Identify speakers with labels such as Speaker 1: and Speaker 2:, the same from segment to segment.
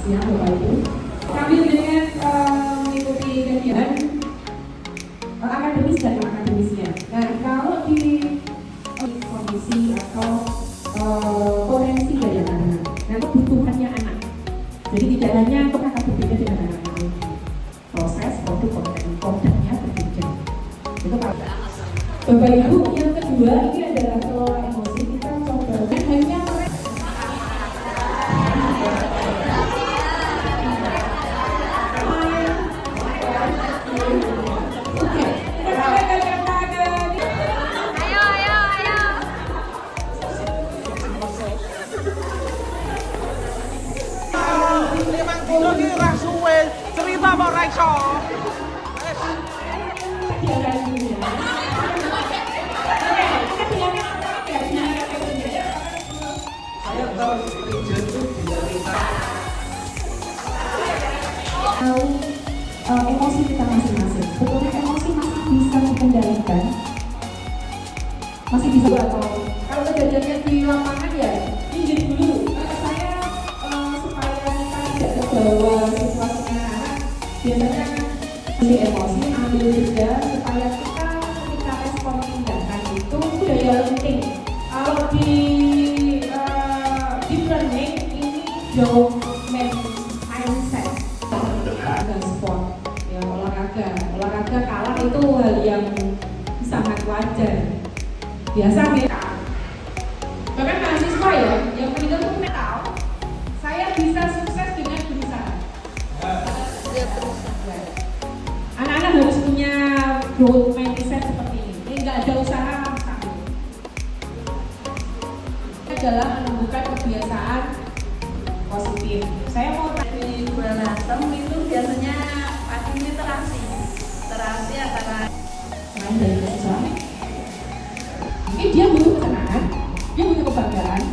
Speaker 1: siang Bapak Ibu. Sambil dengan mengikuti kegiatan akademis dan akademisnya. Nah, kalau di kondisi atau potensi dari anak-anak, nah kebutuhannya anak. Jadi tidak hanya untuk akan berbeda dengan anak-anak ini. Proses, produk, produknya berbeda. Itu kalau Bapak Ibu, yang kedua ini adalah kelola emosi. Kita coba hanya
Speaker 2: cerita mau raiso.
Speaker 1: Emosi kita masing-masing. Sebetulnya emosi masih bisa dikendalikan, masih bisa. Atau kalau kejadiannya di lapangan ya minggir dulu. Saya supaya kita tidak terbawa situasinya, biasanya si emosi ambil jeda supaya kita ketika respon tindakan itu daya penting. Kalau di deep learning ini jauh mindset dan sport ya, olahraga kalah itu hal yang sangat wajar biasa kita. Bahkan mahasiswa ya yang meninggal itu tahu saya bisa sukses dengan berusaha. Anak-anak harus punya growth mindset seperti ini. Nggak ada usaha sambil adalah menumbuhkan kebiasaan positif. Saya mau
Speaker 3: di bulan Asem itu biasanya pasti literasi antara
Speaker 1: selain dari mahasiswa, mungkin dia butuh kesenangan, dia butuh kebanggaan,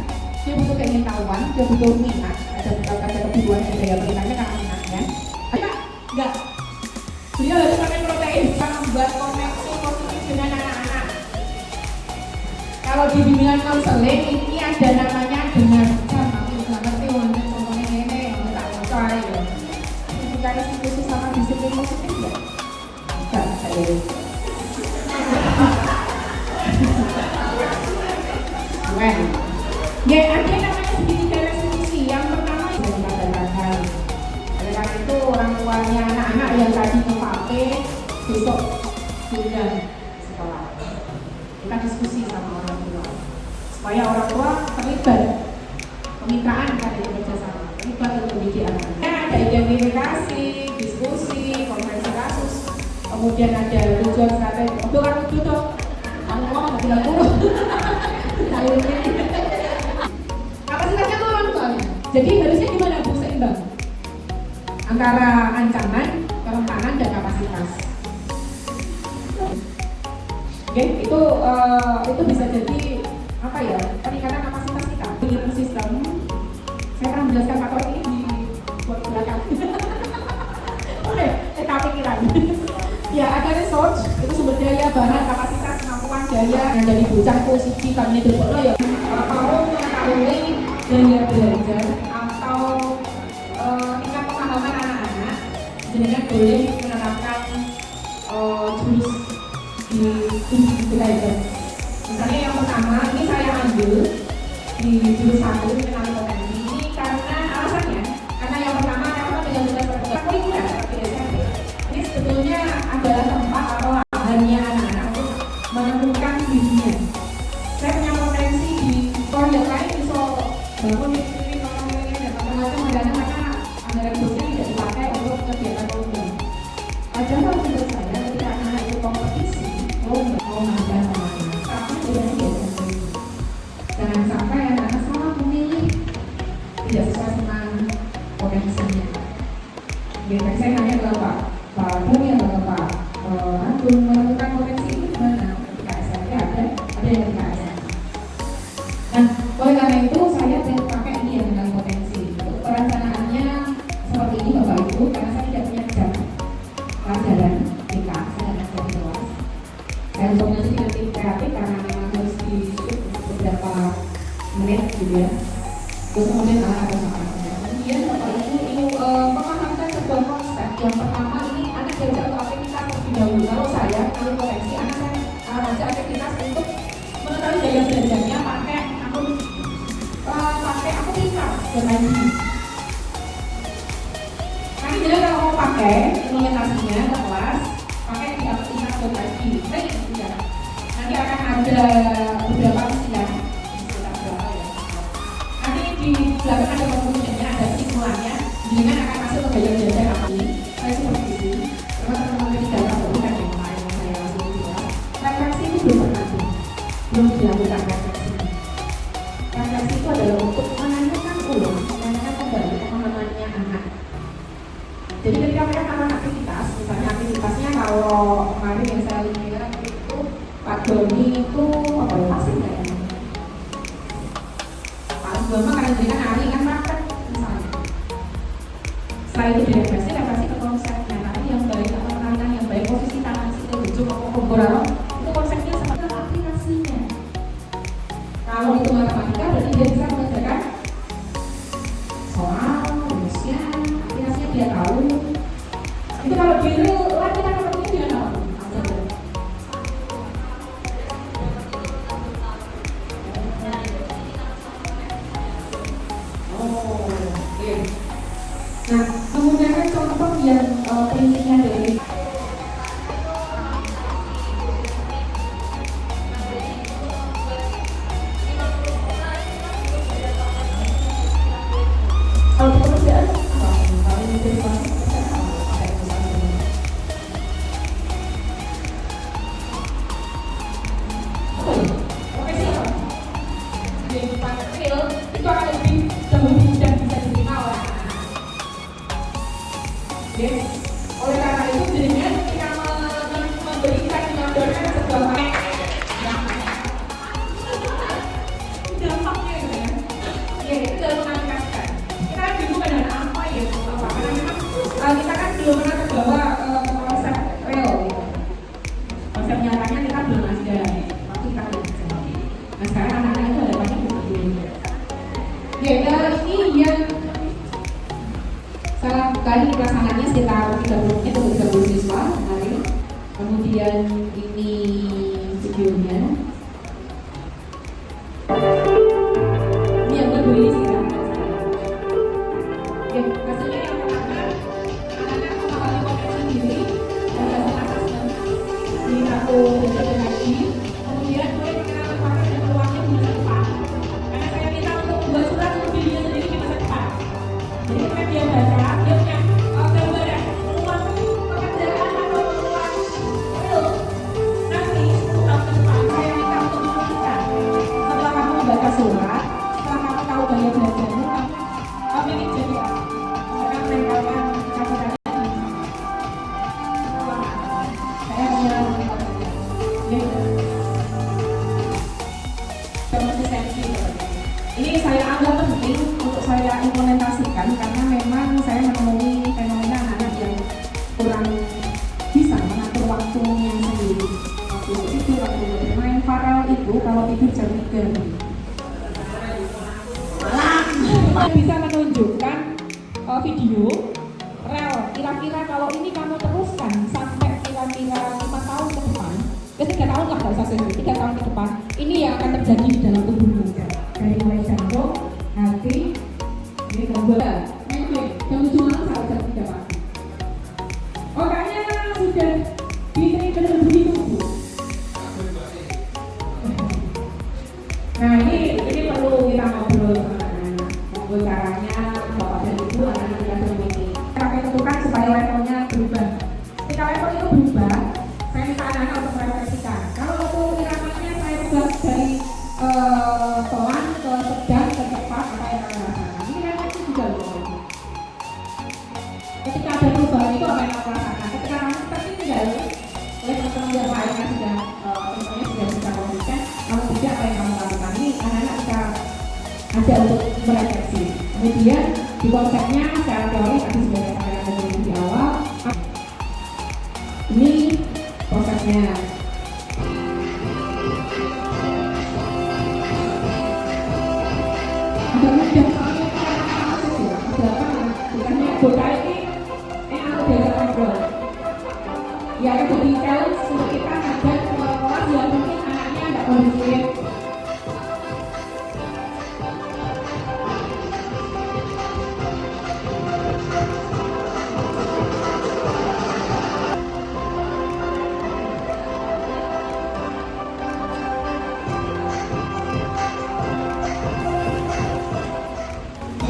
Speaker 1: dia butuh keingintahuan, dia butuh minat, ada kebutuhan dan daya perintahnya karena minatnya. Enggak, beliau harus pakai protein, membuat koneksi positif dengan anak-anak. Kalau di bimbingan konseling ini ada namanya dengar aku nggak ngerti wanita contohnya ini yang tak percaya ya. Mencari diskusi sama disiplin positif ya. Enggak, saya. Ya, ada namanya segitiga restitusi. Yang pertama itu mengatakan oleh karena itu orang tuanya anak-anak yang tadi ke kafe besok sudah sekolah. Kita diskusi sama orang tua supaya orang tua terlibat kemitraan kan itu kerjasama, terlibat untuk mendidik anak. Ada identifikasi, diskusi, konferensi kasus, kemudian ada tujuan strategi. Untuk kamu duduk, kamu ngomong nggak bilang dulu. Kapasitasnya turun soalnya. Jadi harusnya gimana Bu, seimbang antara ancaman, kerentanan dan kapasitas. Oke, itu bisa jadi apa ya, peningkatan kapasitas kita. Di sistem, saya akan menjelaskan faktor ini di buat belakang. Oke, kita pikiran. Ya, ada research, itu sumber daya, bahan, kapasitas, kemampuan, daya yang dari bocah posisi kami itu ya mau mengetahui daya belajar atau tingkat pemahaman anak-anak dengan boleh menerapkan jurus di belajar. Misalnya yang pertama ini saya ambil di jurus 1 mengenali potensi ini karena alasannya karena yang pertama karena dengan tugas kurikuler seperti SMP ini sebetulnya adalah tempat atau lahannya anak-anak untuk menemukan dirinya. Saya punya potensi di proyek lain bisa bangun ini dan macam-macam karena anggaran bosnya tidak dipakai untuk kegiatan umum. Padahal menurut saya ketika anak-anak itu kompetisi mau ngajar sama anak tapi tidak biasa. Jangan sampai anak-anak salah memilih tidak sesuai sama potensinya. Biasanya saya nanya ke Pak Bumi atau Pak Agung menemukan potensi itu gimana? Ketika SMP ada yang ketika SMA. Nah, oleh karena itu saya pakai ini ya tentang potensi. Untuk perencanaannya seperti ini Bapak Ibu, karena saya tidak punya jam pelajaran TK, saya tidak punya kelas. Saya coba nanti dengan tim kreatif karena memang harus di beberapa menit gitu ya. Terus kemudian ada kemudian Bapak Ibu ini Yang pertama ini anak diajak untuk aktivitas terlebih dahulu. Kalau saya, kalau koreksi, anak saya ajak aktivitas untuk mengetahui gaya belajarnya pakai aku pintar dan lain-lain. Nanti dia kalau mau pakai implementasinya ke kelas, pakai di aktivitas dan lain-lain. Ya. Nanti akan ada beberapa istilah. Nanti di belakang ada komponennya, ada simulannya, dengan akan masuk ke gaya belajar apa ini. Saya seperti itu. Karena teman-teman tidak tahu bukan yang lain saya langsung bilang. Refleksi itu belum dilakukan refleksi. Refleksi itu adalah untuk menanyakan ulang, menanyakan kembali pemahamannya anak. Jadi ketika mereka melakukan aktivitas, misalnya aktivitasnya kalau kemarin yang saya lihat itu Pak Doni itu apa ya pasti nggak ya? Pak Doni kan memberikan hari kan makan misalnya. Setelah itu direfleksi ke konsepnya. Tadi yang baik atau penanganan yang baik, posisi tangan situ ujung maupun komporan itu konsepnya seperti aplikasinya. Kalau itu matematika berarti dia bisa mengerjakan soal, rumusnya, aplikasinya dia tahu. Itu kalau di real life kita ketemu dengan apa? Nah, menggunakan contoh yang prinsipnya dari kalau pekerjaan kalau ini dari itu akan lebih jauh dan bisa diterima oleh anak-anak. Yes. Oleh karena itu jadinya ketika memberikan menyodorkan sebuah dampaknya gitu ya. Ya itu dalam mengajarkan. Kita kan bingung dengan apa ya apa karena memang kita kan belum pernah terbawa konsep real gitu. Konsep nyatanya kita belum ada waktu kita belajar. Nah sekarang anak-anak itu ada banyak begitu. Ya ini yang salah kali pelaksanaannya sekitar 30 menit untuk 30 siswa hari. Kemudian ini videonya. Ini yang kedua ini sih kan. Oke, hasilnya yang pertama anak-anak mengalami potensi sendiri dan hasil asesmen di kartu belajar lagi. Kemudian mulai mengenal pakai dan peluangnya di masa depan. Karena saya minta untuk membuat surat untuk dirinya sendiri di masa depan. Jadi ketika dia baca, dia punya gambaran peluang pekerjaan atau peluang real nanti 10 tahun ke depan. Saya minta untuk menuliskan setelah kamu membaca surat, setelah kamu tahu gaya belajarmu, kamu ingin jadi apa? Akan menempelkan catatannya. Saya punya konsistensi. Ini saya anggap penting untuk saya implementasikan karena memang saya menemui fenomena anak yang kurang bisa mengatur waktunya sendiri. Waktu itu waktu bermain farel itu kalau tidur jam 3 bisa menunjukkan video rel kira-kira kalau ini kamu teruskan sampai kira-kira 5 tahun ke depan, 3 tahun lah nggak usah sih, 3 tahun ke depan ini yang akan terjadi di dalam tubuhmu dari mulai jantung, hati, ini gambar, jam 7 malam sampai jam 3 pagi. Otaknya sudah benar-benar begitu. Nah ini perlu kita ngobrol sama anak-anak. Ngobrol caranya bapak dan ibu anak kita ini. Kita tentukan supaya levelnya berubah. Ketika level itu berubah, saya minta anak-anak untuk merefleksikan. Kalau waktu iramanya saya ubah dari pelan ke sedang ke cepat, apa yang akan rasakan? Ini refleksi juga loh. Ketika ada perubahan itu apa yang akan rasakan? Ketika kamu tertinggal oleh teman-teman yang lain yang sudah contohnya sudah bisa konsisten, kamu tidak apa yang kamu lakukan. Ini anak-anak kita ajak untuk merefleksi. Kemudian di konsepnya secara teori tadi sudah saya sampaikan di awal. Ini prosesnya. Agak mudah soalnya ada apa? Bukannya bocah ini aku beda ya akan jadi challenge untuk kita ngajar ke kelas yang mungkin anaknya nggak kondusif.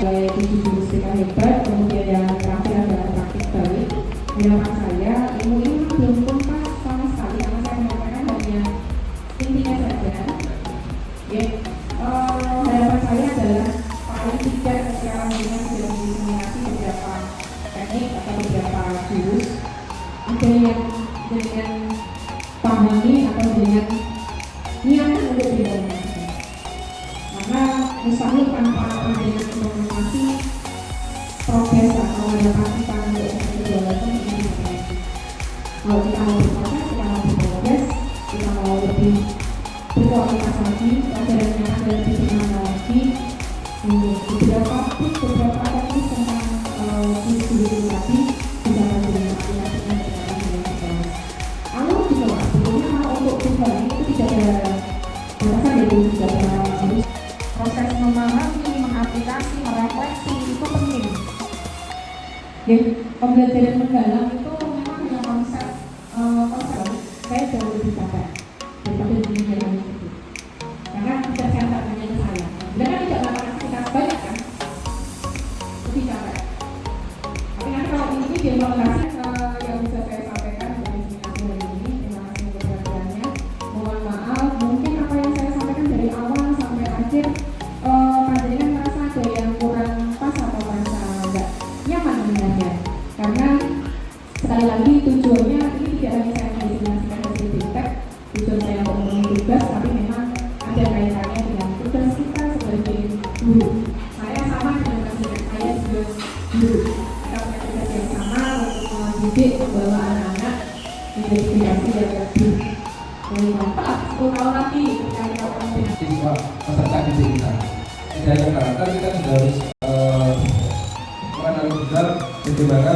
Speaker 1: Mulai 7 jurus kita hebat, kemudian yang terakhir adalah praktik balik. Harapan saya, ilmu ini belum tuntas sama sekali karena saya mengatakan hanya intinya saja. Ya, harapan saya adalah paling tidak sekarang ini sudah diseminasi beberapa teknik atau beberapa jurus. Ada yang dengan pahami atau dengan niatan untuk diimplementasikan. Karena misalnya tanpa adanya implementasi progres atau adaptasi pada development ini bisa. Kalau kita mau berproses, kita mau berprogres, kita mau lebih berkualitas lagi, pelajarannya ada lebih bermakna lagi. Beberapa teknis tentang guru tadi bisa dengan aplikasinya dengan kelas. Kalau di kelas, sebetulnya kalau untuk tujuan itu tidak ada batasan dari tidak ada harus proses memahami, mengaplikasi, merefleksi itu penting. Ya, pembelajaran mendalam itu memang punya konsep saya jauh lebih capek daripada dunia yang itu. Karena tidak saya hanya ke saya. Bila kan tidak melakukan aktivitas banyak kan, lebih capek. Tapi nanti kalau ini diimplementasi yang bisa saya sampaikan dari simulasi hari ini. Terima kasih untuk perhatiannya. Mohon maaf, mungkin apa yang saya sampaikan dari awal sampai akhir panjenengan merasa ada yang kurang pas atau merasa enggak nyaman mendengarnya. Karena sekali lagi tujuannya ini tidak hanya saya mendiskriminasikan hasil bimtek, tujuan saya untuk memenuhi tugas, tapi memang ada kaitannya dengan tugas kita sebagai guru. Saya sama dengan pasien saya juga guru. Kita punya tugas yang sama untuk mendidik, membawa anak-anak menjadi generasi yang lebih mantap 10 tahun lagi ketika kita dengan
Speaker 4: siswa peserta didik kita. Dari karakter kita juga harus mengenali benar bagaimana